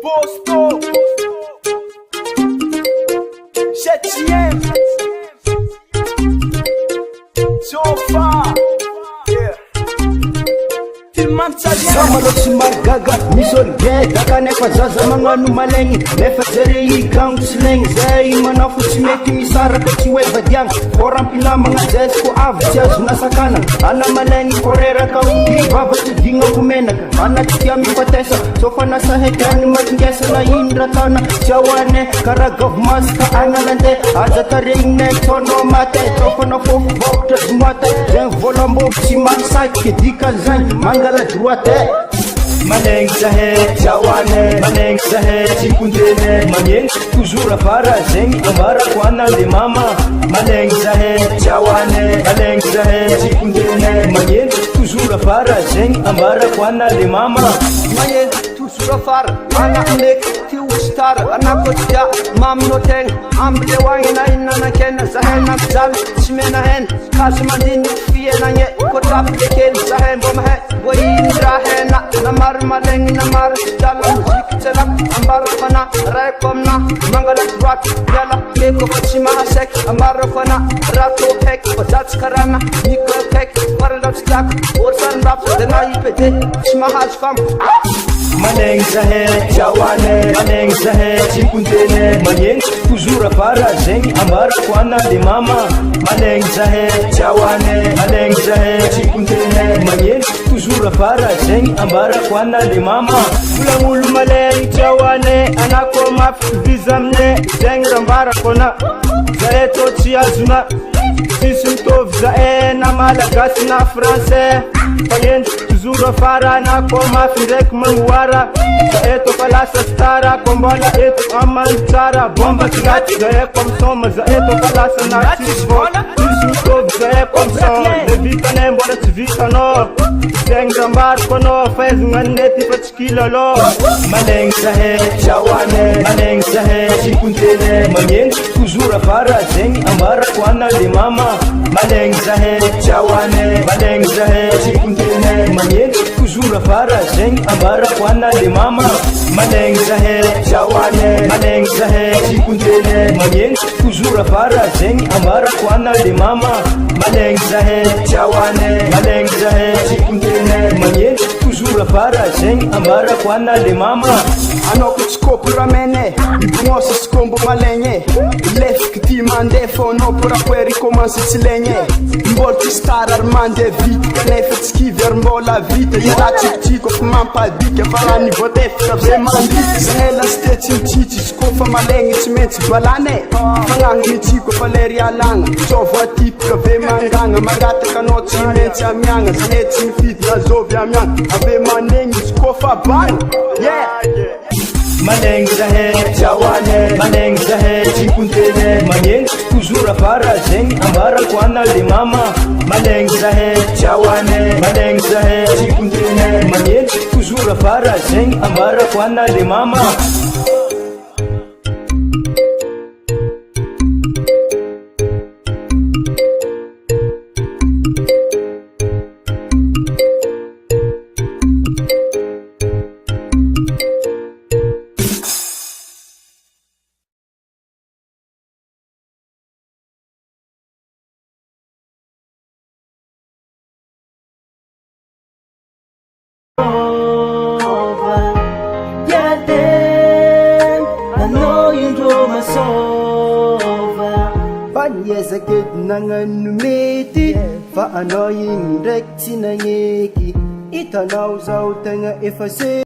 Posto 7e Sofa Samalotsy margaga misy olo gedaka nefa zaza magnano malegny nefa jare igango tsy legny zay manafo tsy mety misaraka tsy hoe vadiagna fô rampilamagna zay ko avy tsy azona sakana ana malegny fô reraka vava tsy dignako menaka anaty tia mifatesa sofa nasa hekany matingesana indratana tsy ahoane karaha gavomasika analande aza taregnine tono mate tofana fofo vaokatra zimoate zay volambobo tsy manisaky dika zay mangala droite Maneng zahe jawane maneng zahe cikundene maneng toujours afara zengi amara kwana le mama maneng zahe jawane maneng zahe cikundene maneng toujours afara zengi amara kwana le mama maneng toujours afara ana mek ti ustar ana kotia mam noteng amble wangina inana ken zahe na zal simena hen kasmandin fiena nge kotap ken zahe bomhe boindra hena namar maleng namar jala zik celak ambar fana rekomna mangala twat yala keko pachima sek ambar fana rato hek pachats karana nikko hek paralab stak orsan rap dena ipete smahas fam maneng zahe jawane maneng zahe cikundene maneng toujours afara zengi ambar kwana de mama maneng zahe jawane maneng zahe cikundene maneng toujours afara zengi ambar kwana de mama ulamul maleng jawane anako maf vizamne zengi rambara kona zae to chiazuna Sisumtov zae na malagasy na français Payendy toujours afara anako mafy ndraiky manuara zae to falasa stara kombola eto amany tsara bomba kilaty zae comme soma zae to falasa na tisvola Sisumtov zae comme son le vitane mbola tsy vitanao zegny rambariko anao fahaizagna nety fa tsy kilalo maneng zahe jawane maneng zahe cikundene maneng toujours afara zengi ambarako ana le mama maneng zahe jawane maneng zahe cikundene maneng toujours afara zengi ambarako ana le mama maneng zahe jawane maneng zahe cikundene maneng toujours afara zengi ambarako ana le mama maneng zahe jawane maneng zahe cikundene maneng toujours afara zengi ambarako ana le mama anako tsy kopramene ibongosa sy kombo malegny lefiky ty mandeha fô anao porapoery commence tsy legny mbola ty star ary mandeha vita kanefa tsy kivy ary mbola vita iaraha tsikotsiko fa mampadika fa raha nivotefika ave mandika zahe lasite tsy mitsitsy izy kofa malegny tsy maintsy balane fagnahiny mitsiko fa lery alagna sôvo atipika ave mangagna mangataka anao tsy maintsy amiagna zahe tsy mifidy azovy amiagna ave manegny izy kofa bana maneng zahe jawane maneng zahe cikundene maneng toujours afara zengi ambarako ana le mama maneng zahe jawane maneng zahe cikundene maneng toujours afara zengi ambarako ana le mama Ezakedy nagnano mety fa anao igny ndraiky tsy nagneky hitanao zao tegna efa